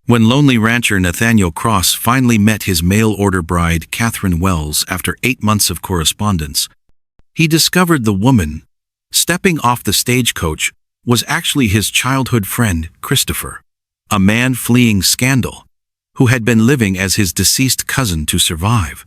When lonely rancher Nathaniel Cross finally met his mail-order bride, Catherine Wells, after 8 months of correspondence, he discovered the woman stepping off the stagecoach was actually his childhood friend, Christopher, a man fleeing scandal, who had been living as his deceased cousin to survive.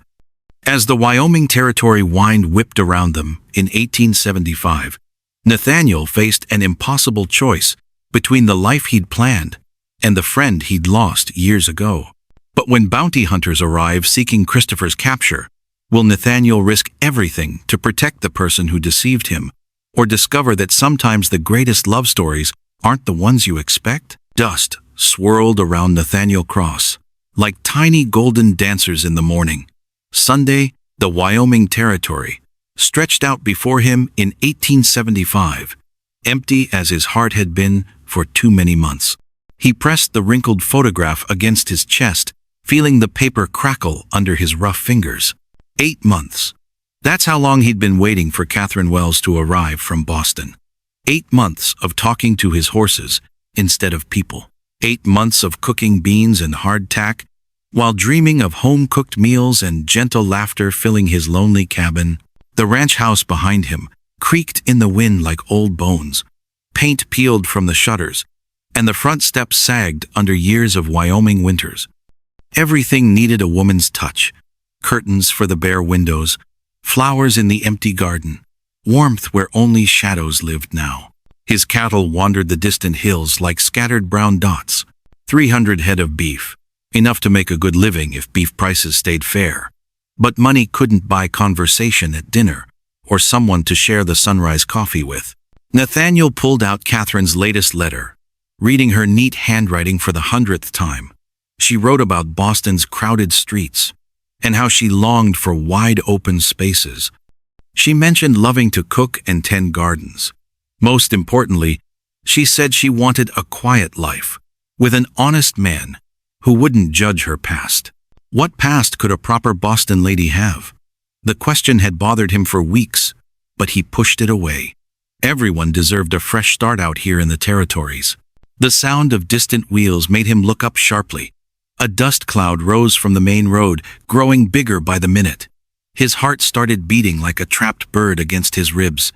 As the Wyoming Territory wind whipped around them in 1875, Nathaniel faced an impossible choice between the life he'd planned and the friend he'd lost years ago. But when bounty hunters arrive seeking Christopher's capture, will Nathaniel risk everything to protect the person who deceived him, or discover that sometimes the greatest love stories aren't the ones you expect? Dust swirled around Nathaniel Cross, like tiny golden dancers in the morning. Sunday, the Wyoming Territory, stretched out before him in 1875, empty as his heart had been for too many months. He pressed the wrinkled photograph against his chest, feeling the paper crackle under his rough fingers. 8 months. That's how long he'd been waiting for Catherine Wells to arrive from Boston. 8 months of talking to his horses instead of people. 8 months of cooking beans and hardtack, while dreaming of home-cooked meals and gentle laughter filling his lonely cabin. The ranch house behind him creaked in the wind like old bones. Paint peeled from the shutters, and the front steps sagged under years of Wyoming winters. Everything needed a woman's touch. Curtains for the bare windows, flowers in the empty garden, warmth where only shadows lived now. His cattle wandered the distant hills like scattered brown dots. 300 head of beef, enough to make a good living if beef prices stayed fair. But money couldn't buy conversation at dinner or someone to share the sunrise coffee with. Nathaniel pulled out Catherine's latest letter, reading her neat handwriting for the 100th time. She wrote about Boston's crowded streets and how she longed for wide open spaces. She mentioned loving to cook and tend gardens. Most importantly, she said she wanted a quiet life with an honest man who wouldn't judge her past. What past could a proper Boston lady have? The question had bothered him for weeks, but he pushed it away. Everyone deserved a fresh start out here in the territories. The sound of distant wheels made him look up sharply. A dust cloud rose from the main road, growing bigger by the minute. His heart started beating like a trapped bird against his ribs.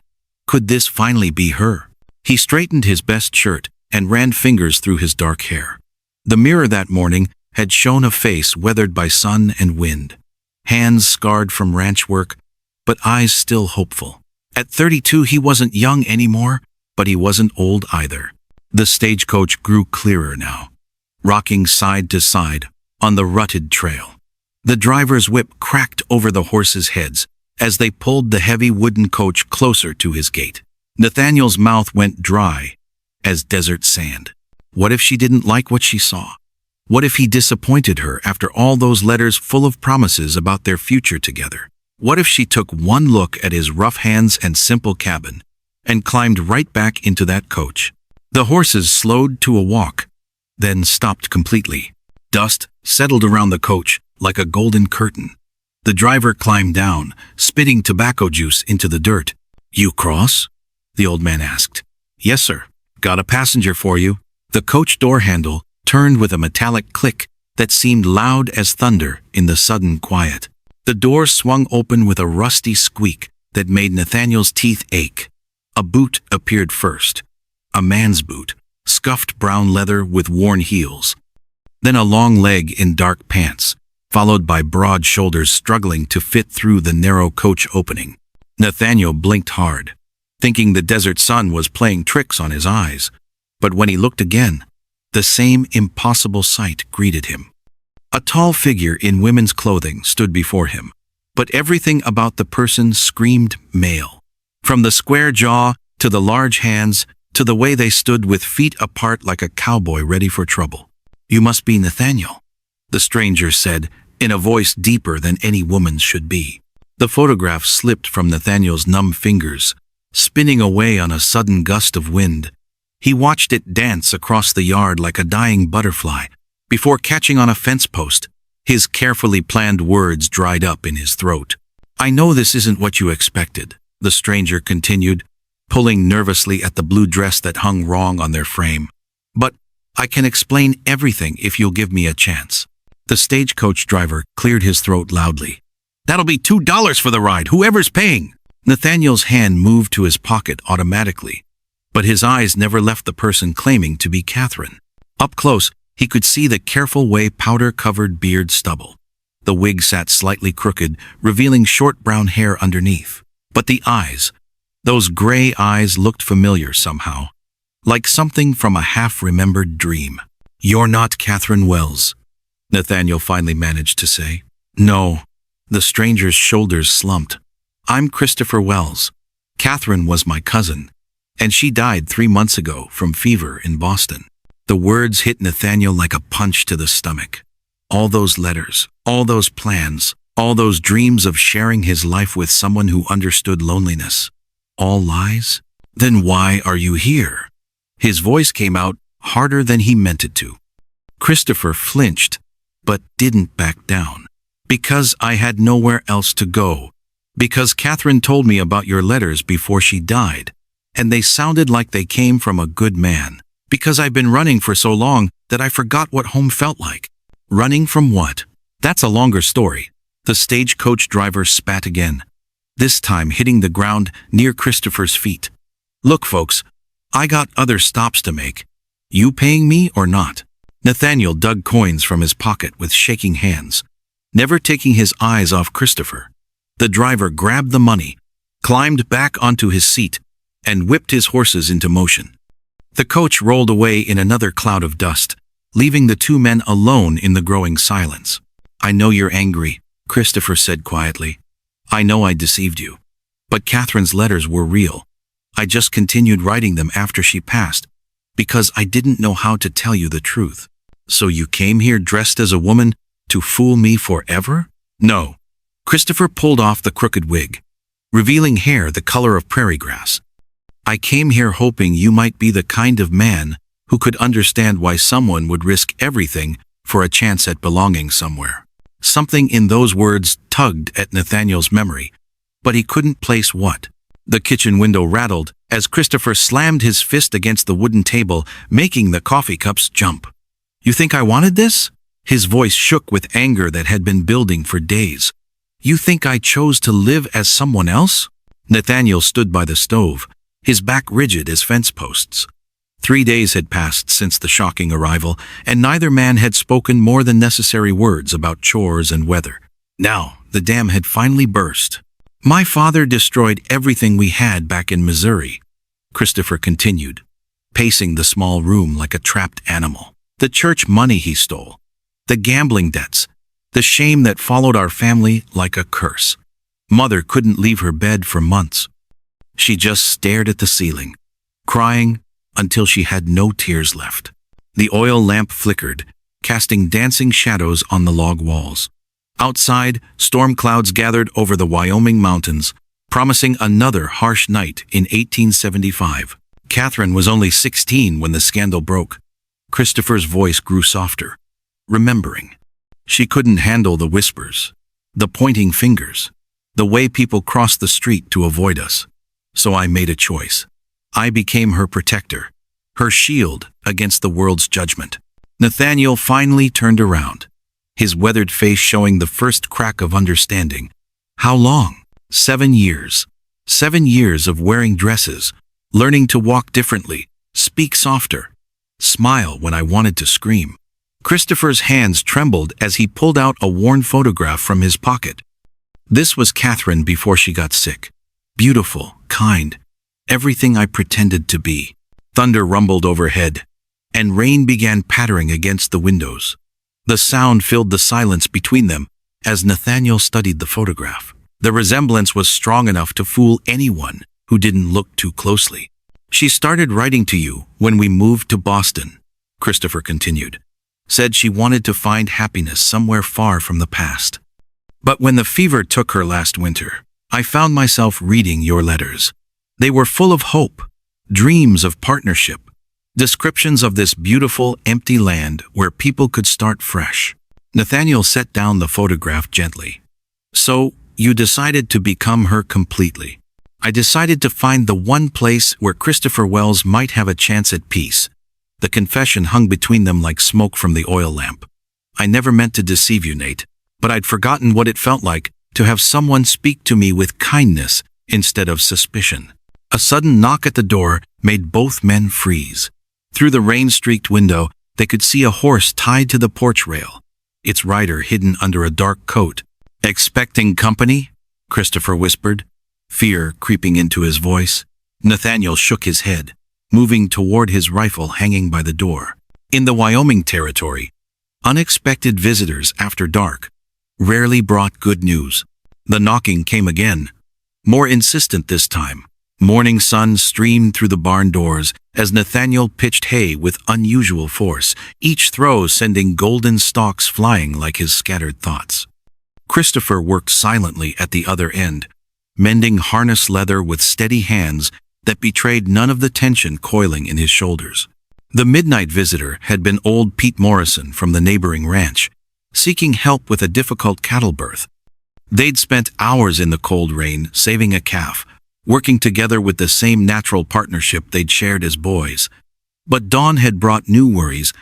Could this finally be her? He straightened his best shirt and ran fingers through his dark hair. The mirror that morning had shown a face weathered by sun and wind, hands scarred from ranch work, but eyes still hopeful. At 32, he wasn't young anymore, but he wasn't old either. The stagecoach grew clearer now, rocking side to side on the rutted trail. The driver's whip cracked over the horses' heads as they pulled the heavy wooden coach closer to his gate. Nathaniel's mouth went dry as desert sand. What if she didn't like what she saw? What if he disappointed her after all those letters full of promises about their future together? What if she took one look at his rough hands and simple cabin and climbed right back into that coach? The horses slowed to a walk, then stopped completely. Dust settled around the coach like a golden curtain. The driver climbed down, spitting tobacco juice into the dirt. "You Cross?" the old man asked. "Yes, sir. Got a passenger for you." The coach door handle turned with a metallic click that seemed loud as thunder in the sudden quiet. The door swung open with a rusty squeak that made Nathaniel's teeth ache. A boot appeared first. A man's boot, scuffed brown leather with worn heels. Then a long leg in dark pants, followed by broad shoulders struggling to fit through the narrow coach opening. Nathaniel blinked hard, thinking the desert sun was playing tricks on his eyes. But when he looked again, the same impossible sight greeted him. A tall figure in women's clothing stood before him, but everything about the person screamed male. From the square jaw to the large hands to the way they stood with feet apart like a cowboy ready for trouble. "You must be Nathaniel," the stranger said, in a voice deeper than any woman's should be. The photograph slipped from Nathaniel's numb fingers, spinning away on a sudden gust of wind. He watched it dance across the yard like a dying butterfly, before catching on a fence post. His carefully planned words dried up in his throat. "I know this isn't what you expected," the stranger continued, pulling nervously at the blue dress that hung wrong on their frame. "But I can explain everything if you'll give me a chance." The stagecoach driver cleared his throat loudly. "That'll be $2 for the ride, whoever's paying." Nathaniel's hand moved to his pocket automatically, but his eyes never left the person claiming to be Catherine. Up close, he could see the careful way powder-covered beard stubble. The wig sat slightly crooked, revealing short brown hair underneath. But the eyes, those gray eyes, looked familiar somehow, like something from a half-remembered dream. "You're not Catherine Wells," Nathaniel finally managed to say. "No." The stranger's shoulders slumped. "I'm Christopher Wells. Catherine was my cousin, and she died 3 months ago from fever in Boston." The words hit Nathaniel like a punch to the stomach. All those letters, all those plans, all those dreams of sharing his life with someone who understood loneliness. All lies? Then why are you here? His voice came out harder than he meant it to. Christopher flinched, but didn't back down. "Because I had nowhere else to go. Because Catherine told me about your letters before she died, and they sounded like they came from a good man. Because I've been running for so long that I forgot what home felt like." "Running from what?" "That's a longer story." The stagecoach driver spat again, this time hitting the ground near Christopher's feet. "Look, folks, I got other stops to make. You paying me or not?" Nathaniel dug coins from his pocket with shaking hands, never taking his eyes off Christopher. The driver grabbed the money, climbed back onto his seat, and whipped his horses into motion. The coach rolled away in another cloud of dust, leaving the two men alone in the growing silence. "I know you're angry," Christopher said quietly. "I know I deceived you. But Catherine's letters were real. I just continued writing them after she passed, because I didn't know how to tell you the truth." "So you came here dressed as a woman to fool me forever?" "No." Christopher pulled off the crooked wig, revealing hair the color of prairie grass. "I came here hoping you might be the kind of man who could understand why someone would risk everything for a chance at belonging somewhere." Something in those words tugged at Nathaniel's memory, but he couldn't place what. The kitchen window rattled as Christopher slammed his fist against the wooden table, making the coffee cups jump. "You think I wanted this?" His voice shook with anger that had been building for days. "You think I chose to live as someone else?" Nathaniel stood by the stove, his back rigid as fence posts. 3 days had passed since the shocking arrival, and neither man had spoken more than necessary words about chores and weather. Now, the dam had finally burst. "My father destroyed everything we had back in Missouri," Christopher continued, pacing the small room like a trapped animal. "The church money he stole, the gambling debts, the shame that followed our family like a curse. Mother couldn't leave her bed for months. She just stared at the ceiling, crying until she had no tears left. The oil lamp flickered, casting dancing shadows on the log walls. Outside, storm clouds gathered over the Wyoming mountains, promising another harsh night in 1875. Catherine was only 16 when the scandal broke. Christopher's voice grew softer, remembering. She couldn't handle the whispers, the pointing fingers, the way people crossed the street to avoid us. So I made a choice. I became her protector, her shield against the world's judgment. Nathaniel finally turned around, his weathered face showing the first crack of understanding. How long? 7 years. 7 years of wearing dresses, learning to walk differently, speak softer, smile when I wanted to scream. Christopher's hands trembled as he pulled out a worn photograph from his pocket. This was Catherine before she got sick. Beautiful, kind, everything I pretended to be. Thunder rumbled overhead, and rain began pattering against the windows. The sound filled the silence between them as Nathaniel studied the photograph. The resemblance was strong enough to fool anyone who didn't look too closely. She started writing to you when we moved to Boston, Christopher continued. Said she wanted to find happiness somewhere far from the past. But when the fever took her last winter, I found myself reading your letters. They were full of hope, dreams of partnership, descriptions of this beautiful, empty land where people could start fresh. Nathaniel set down the photograph gently. So, you decided to become her completely. I decided to find the one place where Christopher Wells might have a chance at peace. The confession hung between them like smoke from the oil lamp. I never meant to deceive you, Nate, but I'd forgotten what it felt like to have someone speak to me with kindness instead of suspicion. A sudden knock at the door made both men freeze. Through the rain-streaked window, they could see a horse tied to the porch rail, its rider hidden under a dark coat. "Expecting company?" Christopher whispered, fear creeping into his voice. Nathaniel shook his head, moving toward his rifle hanging by the door. In the Wyoming Territory, unexpected visitors after dark rarely brought good news. The knocking came again, more insistent this time. Morning sun streamed through the barn doors as Nathaniel pitched hay with unusual force, each throw sending golden stalks flying like his scattered thoughts. Christopher worked silently at the other end, mending harness leather with steady hands that betrayed none of the tension coiling in his shoulders. The midnight visitor had been old Pete Morrison from the neighboring ranch, seeking help with a difficult cattle birth. They'd spent hours in the cold rain saving a calf, working together with the same natural partnership they'd shared as boys. But dawn had brought new worries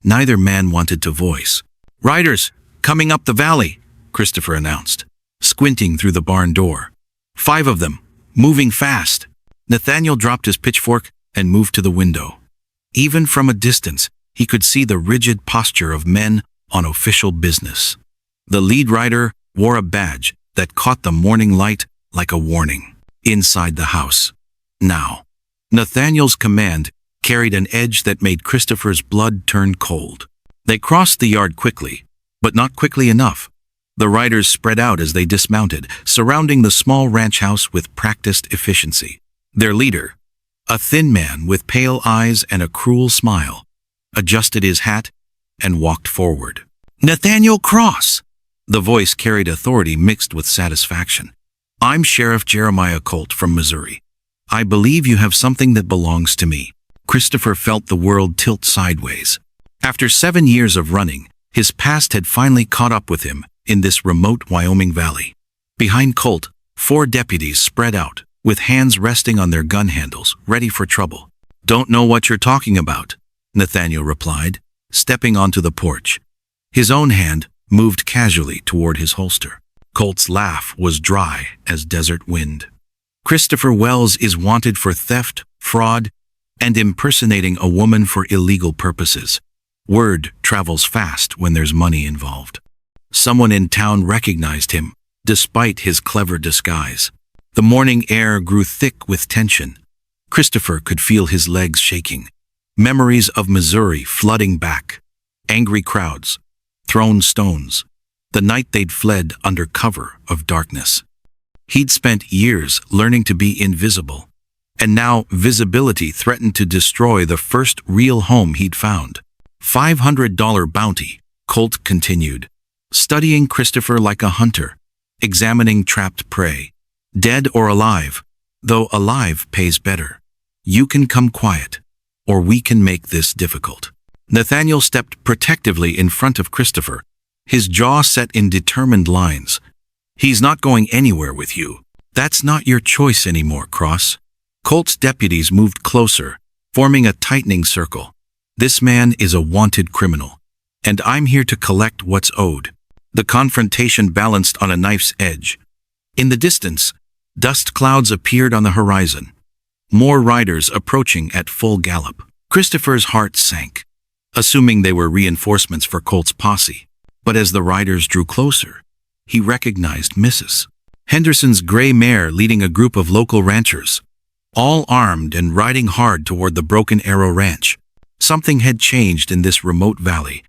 neither man wanted to voice. "Riders, coming up the valley," Christopher announced, squinting through the barn door. 5 of them, moving fast. Nathaniel dropped his pitchfork and moved to the window. Even from a distance, he could see the rigid posture of men on official business. The lead rider wore a badge that caught the morning light like a warning. Inside the house, now, Nathaniel's command carried an edge that made Christopher's blood turn cold. They crossed the yard quickly, but not quickly enough. The riders spread out as they dismounted, surrounding the small ranch house with practiced efficiency. Their leader, a thin man with pale eyes and a cruel smile, adjusted his hat and walked forward. "Nathaniel Cross!" The voice carried authority mixed with satisfaction. "I'm Sheriff Jeremiah Colt from Missouri. I believe you have something that belongs to me." Christopher felt the world tilt sideways. After 7 years of running, his past had finally caught up with him in this remote Wyoming valley. Behind Colt, 4 deputies spread out, with hands resting on their gun handles, ready for trouble. "Don't know what you're talking about," Nathaniel replied, stepping onto the porch. His own hand moved casually toward his holster. Colt's laugh was dry as desert wind. "Christopher Wells is wanted for theft, fraud, and impersonating a woman for illegal purposes. Word travels fast when there's money involved." Someone in town recognized him, despite his clever disguise. The morning air grew thick with tension. Christopher could feel his legs shaking. Memories of Missouri flooding back. Angry crowds, thrown stones. The night they'd fled under cover of darkness. He'd spent years learning to be invisible, and now visibility threatened to destroy the first real home he'd found. $500 bounty, Colt continued, studying Christopher like a hunter, examining trapped prey, dead or alive, though alive pays better. "You can come quiet, or we can make this difficult." Nathaniel stepped protectively in front of Christopher, his jaw set in determined lines. "He's not going anywhere with you. That's not your choice anymore, Cross." Colt's deputies moved closer, forming a tightening circle. "This man is a wanted criminal, and I'm here to collect what's owed." The confrontation balanced on a knife's edge. In the distance, dust clouds appeared on the horizon. More riders approaching at full gallop. Christopher's heart sank, assuming they were reinforcements for Colt's posse. But as the riders drew closer, he recognized Mrs. Henderson's gray mare leading a group of local ranchers, all armed and riding hard toward the Broken Arrow Ranch. Something had changed in this remote valley,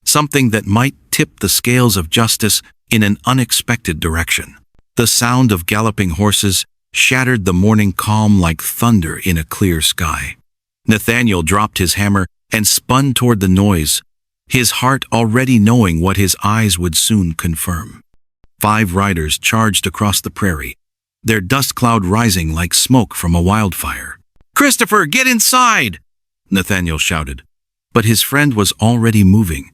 something that might tip the scales of justice in an unexpected direction. The sound of galloping horses shattered the morning calm like thunder in a clear sky. Nathaniel dropped his hammer and spun toward the noise, his heart already knowing what his eyes would soon confirm. 5 riders charged across the prairie, their dust cloud rising like smoke from a wildfire. "Christopher, get inside!" Nathaniel shouted. But his friend was already moving,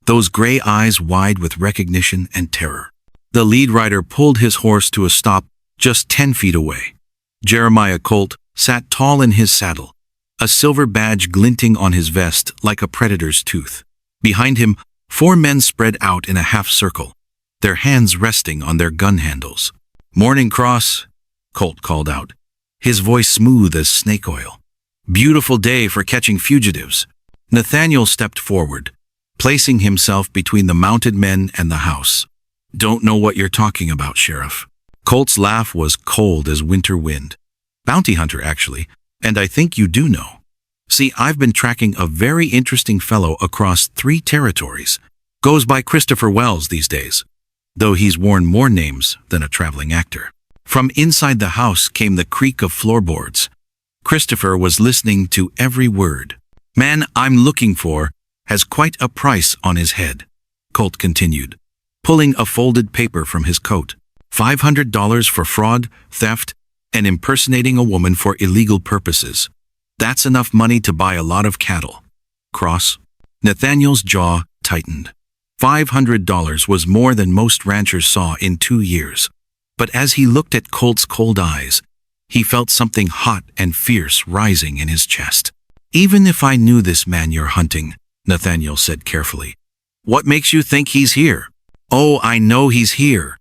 those gray eyes wide with recognition and terror. The lead rider pulled his horse to a stop just 10 feet away. Jeremiah Colt sat tall in his saddle, a silver badge glinting on his vest like a predator's tooth. Behind him, 4 men spread out in a half circle, their hands resting on their gun handles. "Morning, Cross," Colt called out, his voice smooth as snake oil. "Beautiful day for catching fugitives." Nathaniel stepped forward, placing himself between the mounted men and the house. "Don't know what you're talking about, Sheriff." Colt's laugh was cold as winter wind. "Bounty hunter, actually, and I think you do know. See, I've been tracking a very interesting fellow across 3 territories. Goes by Christopher Wells these days, though he's worn more names than a traveling actor." From inside the house came the creak of floorboards. Christopher was listening to every word. "Man I'm looking for has quite a price on his head," Colt continued, pulling a folded paper from his coat. $500 for fraud, theft, and impersonating a woman for illegal purposes. That's enough money to buy a lot of cattle. Cross. Nathaniel's jaw tightened. $500 was more than most ranchers saw in 2 years. But as he looked at Colt's cold eyes, he felt something hot and fierce rising in his chest. "Even if I knew this man you're hunting," Nathaniel said carefully, "what makes you think he's here?" "Oh, I know he's here."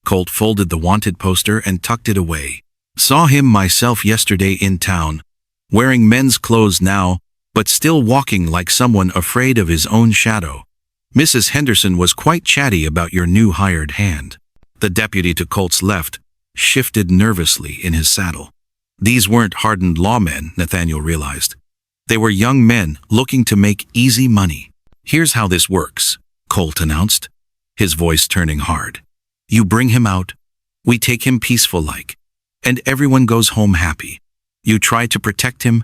Colt folded the wanted poster and tucked it away. "Saw him myself yesterday in town, wearing men's clothes now, but still walking like someone afraid of his own shadow. Mrs. Henderson was quite chatty about your new hired hand." The deputy to Colt's left shifted nervously in his saddle. These weren't hardened lawmen, Nathaniel realized. They were young men looking to make easy money. "Here's how this works," Colt announced, his voice turning hard. "You bring him out, we take him peaceful-like, and everyone goes home happy. You try to protect him,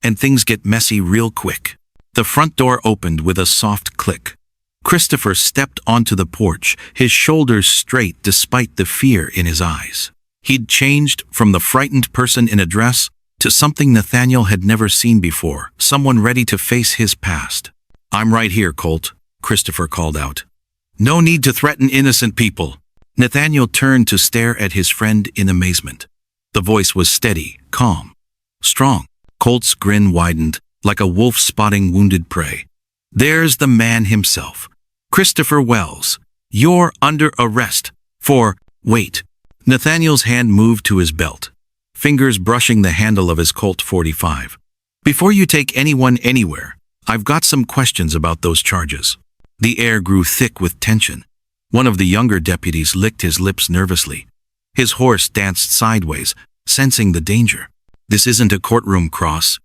and things get messy real quick." The front door opened with a soft click. Christopher stepped onto the porch, his shoulders straight despite the fear in his eyes. He'd changed from the frightened person in a dress to something Nathaniel had never seen before, someone ready to face his past. "I'm right here, Colt," Christopher called out. "No need to threaten innocent people." Nathaniel turned to stare at his friend in amazement. The voice was steady, calm, strong. Colt's grin widened, like a wolf spotting wounded prey. "There's the man himself. Christopher Wells. You're under arrest for—" "Wait." Nathaniel's hand moved to his belt, fingers brushing the handle of his Colt .45. "Before you take anyone anywhere, I've got some questions about those charges." The air grew thick with tension. One of the younger deputies licked his lips nervously. His horse danced sideways, sensing the danger. "This isn't a courtroom, Cross,"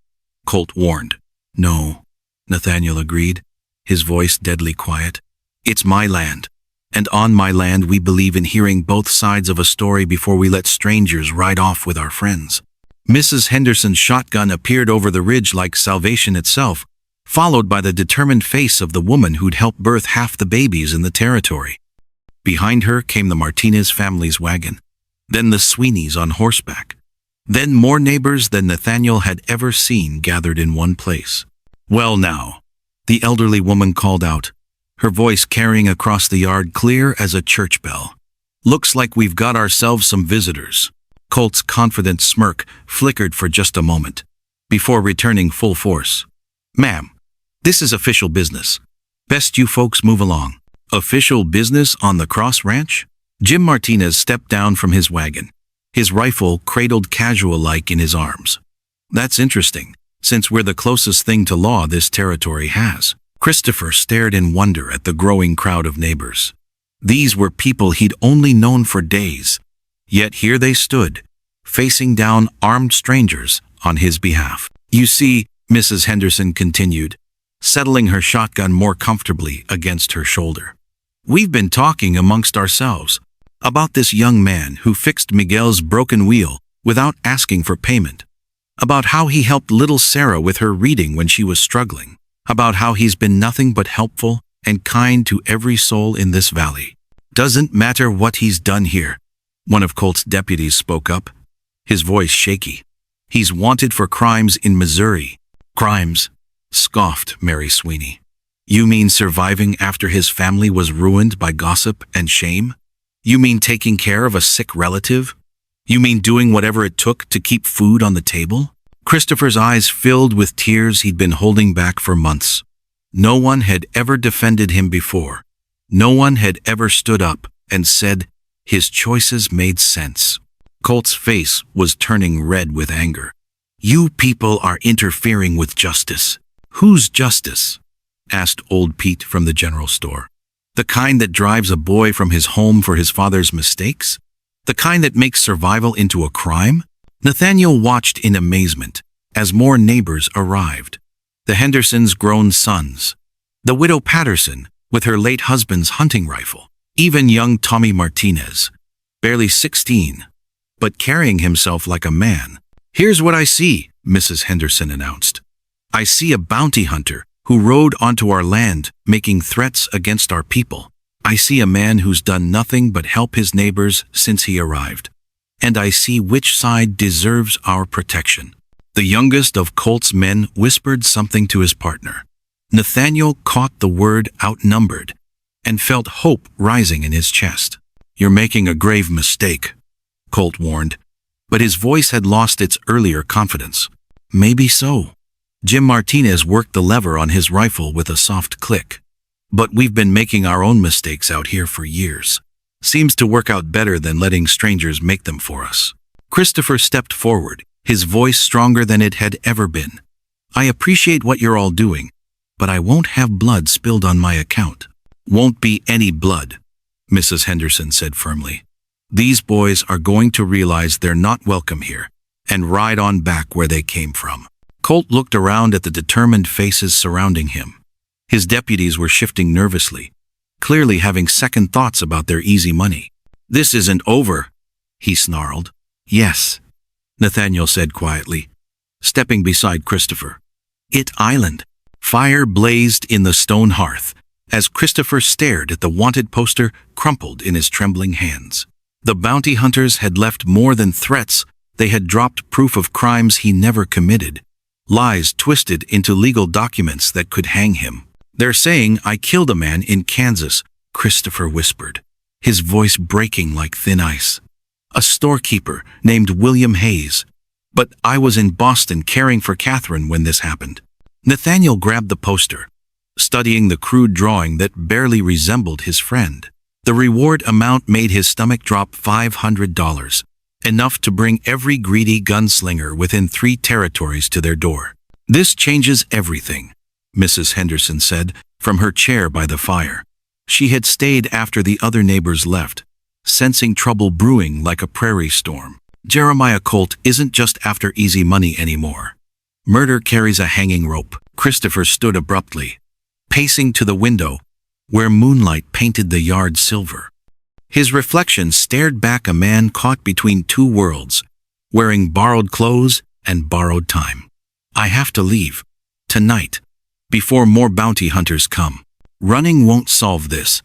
Colt warned. "No," Nathaniel agreed, his voice deadly quiet. "It's my land, and on my land we believe in hearing both sides of a story before we let strangers ride off with our friends." Mrs. Henderson's shotgun appeared over the ridge like salvation itself, followed by the determined face of the woman who'd helped birth half the babies in the territory. Behind her came the Martinez family's wagon, then the Sweeneys on horseback, then more neighbors than Nathaniel had ever seen gathered in one place. "Well now," the elderly woman called out, her voice carrying across the yard clear as a church bell. "Looks like we've got ourselves some visitors." Colt's confident smirk flickered for just a moment, before returning full force. "Ma'am, this is official business. Best you folks move along." "Official business on the Cross Ranch?" Jim Martinez stepped down from his wagon, his rifle cradled casual-like in his arms. "That's interesting, since we're the closest thing to law this territory has." Christopher stared in wonder at the growing crowd of neighbors. These were people he'd only known for days, yet here they stood, facing down armed strangers on his behalf. "You see," Mrs. Henderson continued, settling her shotgun more comfortably against her shoulder, "we've been talking amongst ourselves about this young man who fixed Miguel's broken wheel without asking for payment, about how he helped little Sarah with her reading when she was struggling, about how he's been nothing but helpful and kind to every soul in this valley. Doesn't matter what he's done here." One of Colt's deputies spoke up, his voice shaky. "He's wanted for crimes in Missouri." "Crimes?" scoffed Mary Sweeney. "You mean surviving after his family was ruined by gossip and shame? You mean taking care of a sick relative? You mean doing whatever it took to keep food on the table?" Christopher's eyes filled with tears he'd been holding back for months. No one had ever defended him before. No one had ever stood up and said his choices made sense. Colt's face was turning red with anger. "You people are interfering with justice." "Whose justice?" asked old Pete from the general store. "The kind that drives a boy from his home for his father's mistakes? The kind that makes survival into a crime?" Nathaniel watched in amazement as more neighbors arrived. The Hendersons' grown sons, the widow Patterson with her late husband's hunting rifle, even young Tommy Martinez, barely 16, but carrying himself like a man. "Here's what I see," Mrs. Henderson announced. "I see a bounty hunter who rode onto our land making threats against our people. I see a man who's done nothing but help his neighbors since he arrived. And I see which side deserves our protection." The youngest of Colt's men whispered something to his partner. Nathaniel caught the word outnumbered and felt hope rising in his chest. "You're making a grave mistake," Colt warned, but his voice had lost its earlier confidence. "Maybe so." Jim Martinez worked the lever on his rifle with a soft click. "But we've been making our own mistakes out here for years. Seems to work out better than letting strangers make them for us." Christopher stepped forward, his voice stronger than it had ever been. "I appreciate what you're all doing, but I won't have blood spilled on my account." "Won't be any blood," Mrs. Henderson said firmly. "These boys are going to realize they're not welcome here and ride on back where they came from." Colt looked around at the determined faces surrounding him. His deputies were shifting nervously, clearly having second thoughts about their easy money. "This isn't over," he snarled. "Yes," Nathaniel said quietly, stepping beside Christopher. "It Island." Fire blazed in the stone hearth as Christopher stared at the wanted poster crumpled in his trembling hands. The bounty hunters had left more than threats. They had dropped proof of crimes he never committed, lies twisted into legal documents that could hang him. "They're saying I killed a man in Kansas," Christopher whispered, his voice breaking like thin ice. "A storekeeper named William Hayes. But I was in Boston caring for Catherine when this happened." Nathaniel grabbed the poster, studying the crude drawing that barely resembled his friend. The reward amount made his stomach drop $500, enough to bring every greedy gunslinger within 3 territories to their door. "This changes everything," Mrs. Henderson said from her chair by the fire. She had stayed after the other neighbors left, sensing trouble brewing like a prairie storm. "Jeremiah Colt isn't just after easy money anymore. Murder carries a hanging rope." Christopher stood abruptly, pacing to the window, where moonlight painted the yard silver. His reflection stared back a man caught between 2 worlds, wearing borrowed clothes and borrowed time. "I have to leave. Tonight. Before more bounty hunters come." "Running won't solve this,"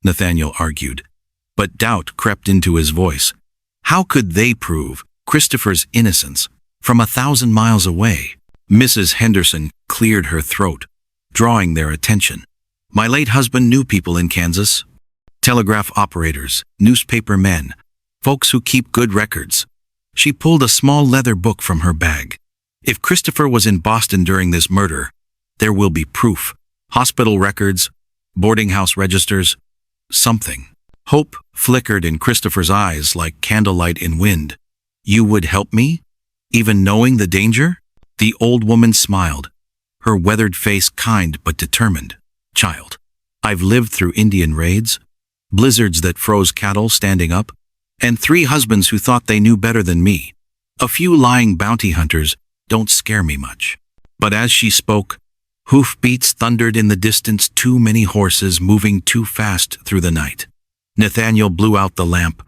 Nathaniel argued, but doubt crept into his voice. How could they prove Christopher's innocence from 1,000 miles away? Mrs. Henderson cleared her throat, drawing their attention. "My late husband knew people in Kansas. Telegraph operators, newspaper men, folks who keep good records." She pulled a small leather book from her bag. "If Christopher was in Boston during this murder, there will be proof. Hospital records, boarding house registers, something." Hope flickered in Christopher's eyes like candlelight in wind. "You would help me? Even knowing the danger?" The old woman smiled, her weathered face kind but determined. "Child, I've lived through Indian raids, blizzards that froze cattle standing up, and 3 husbands who thought they knew better than me. A few lying bounty hunters don't scare me much." But as she spoke, hoofbeats thundered in the distance, too many horses moving too fast through the night. Nathaniel blew out the lamp,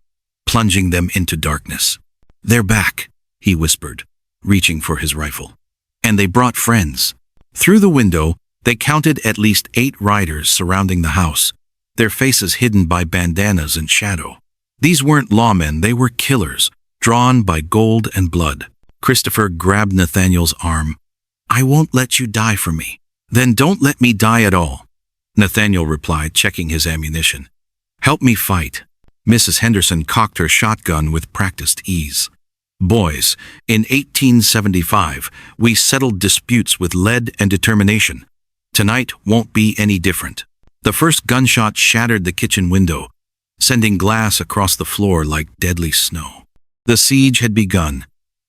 plunging them into darkness. "They're back," he whispered, reaching for his rifle. "And they brought friends." Through the window, they counted at least 8 riders surrounding the house, their faces hidden by bandanas and shadow. These weren't lawmen, they were killers, drawn by gold and blood. Christopher grabbed Nathaniel's arm. "I won't let you die for me." "Then don't let me die at all," Nathaniel replied, checking his ammunition. "Help me fight." Mrs. Henderson cocked her shotgun with practiced ease. Boys, in 1875, we settled disputes with lead and determination. Tonight won't be any different. The first gunshot shattered the kitchen window, sending glass across the floor like deadly snow. The siege had begun,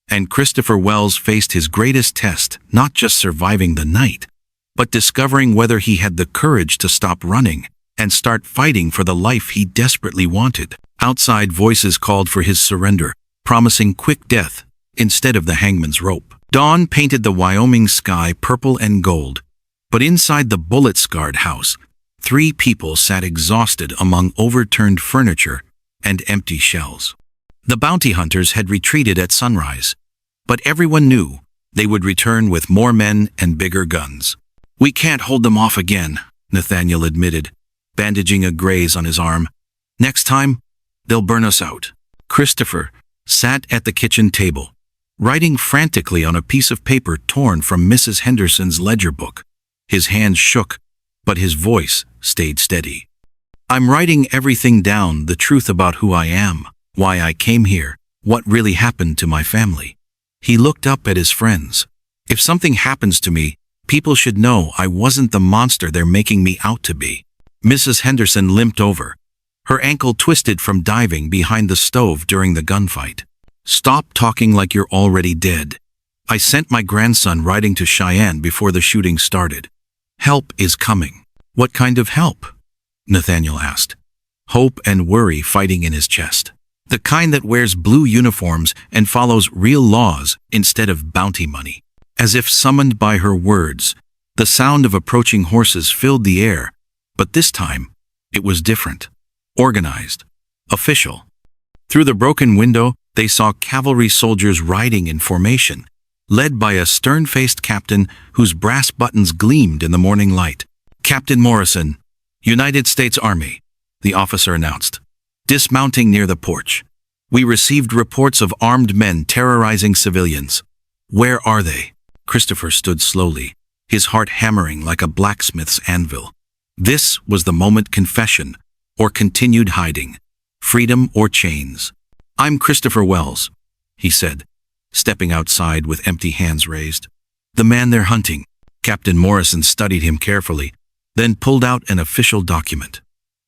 and Christopher Wells faced his greatest test, not just surviving the night, but discovering whether he had the courage to stop running and start fighting for the life he desperately wanted. Outside, voices called for his surrender, promising quick death instead of the hangman's rope. Dawn painted the Wyoming sky purple and gold, but inside the bullet-scarred house, 3 people sat exhausted among overturned furniture and empty shells. The bounty hunters had retreated at sunrise, but everyone knew they would return with more men and bigger guns. "We can't hold them off again," Nathaniel admitted, bandaging a graze on his arm. "Next time, they'll burn us out." Christopher sat at the kitchen table, writing frantically on a piece of paper torn from Mrs. Henderson's ledger book. His hands shook, but his voice stayed steady. "I'm writing everything down, the truth about who I am, why I came here, what really happened to my family." He looked up at his friends. "If something happens to me, people should know I wasn't the monster they're making me out to be." Mrs. Henderson limped over, her ankle twisted from diving behind the stove during the gunfight. "Stop talking like you're already dead. I sent my grandson riding to Cheyenne before the shooting started. Help is coming." "What kind of help?" Nathaniel asked, hope and worry fighting in his chest. "The kind that wears blue uniforms and follows real laws instead of bounty money." As if summoned by her words, the sound of approaching horses filled the air, but this time it was different. Organized. Official. Through the broken window, they saw cavalry soldiers riding in formation, led by a stern-faced captain whose brass buttons gleamed in the morning light. "Captain Morrison, United States Army," the officer announced, dismounting near the porch. "We received reports of armed men terrorizing civilians. Where are they?" Christopher stood slowly, his heart hammering like a blacksmith's anvil. This was the moment: confession or continued hiding, freedom or chains. "I'm Christopher Wells," he said, stepping outside with empty hands raised. "The man they're hunting." Captain Morrison studied him carefully, then pulled out an official document.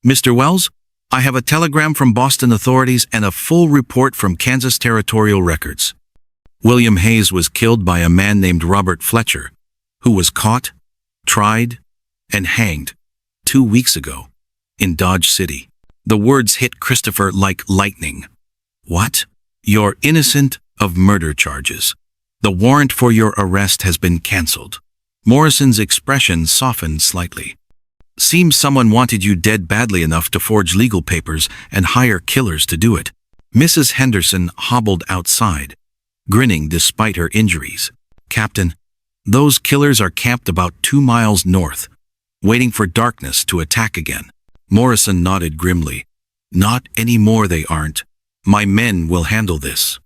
"Mr. Wells, I have a telegram from Boston authorities and a full report from Kansas Territorial Records. William Hayes was killed by a man named Robert Fletcher, who was caught, tried, and hanged 2 weeks ago in Dodge City." The words hit Christopher like lightning. "What? You're innocent of murder charges. The warrant for your arrest has been canceled." Morrison's expression softened slightly. "Seems someone wanted you dead badly enough to forge legal papers and hire killers to do it." Mrs. Henderson hobbled outside, grinning despite her injuries. "Captain, those killers are camped about 2 miles north, waiting for darkness to attack again." Morrison nodded grimly. "Not anymore, they aren't. My men will handle this."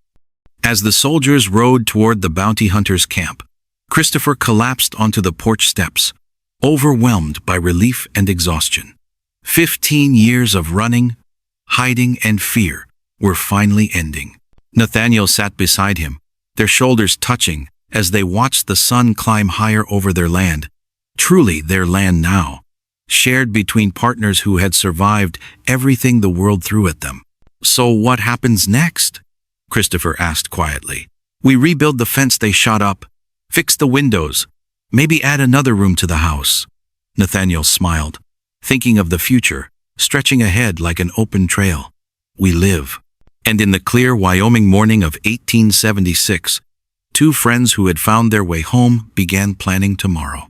As the soldiers rode toward the bounty hunters' camp, Christopher collapsed onto the porch steps, overwhelmed by relief and exhaustion. 15 years of running, hiding, and fear were finally ending. Nathaniel sat beside him, their shoulders touching as they watched the sun climb higher over their land. Truly their land now, shared between partners who had survived everything the world threw at them. "So what happens next?" Christopher asked quietly. "We rebuild the fence they shot up, fix the windows, maybe add another room to the house." Nathaniel smiled, thinking of the future, stretching ahead like an open trail. "We live." And in the clear Wyoming morning of 1876, 2 friends who had found their way home began planning tomorrow.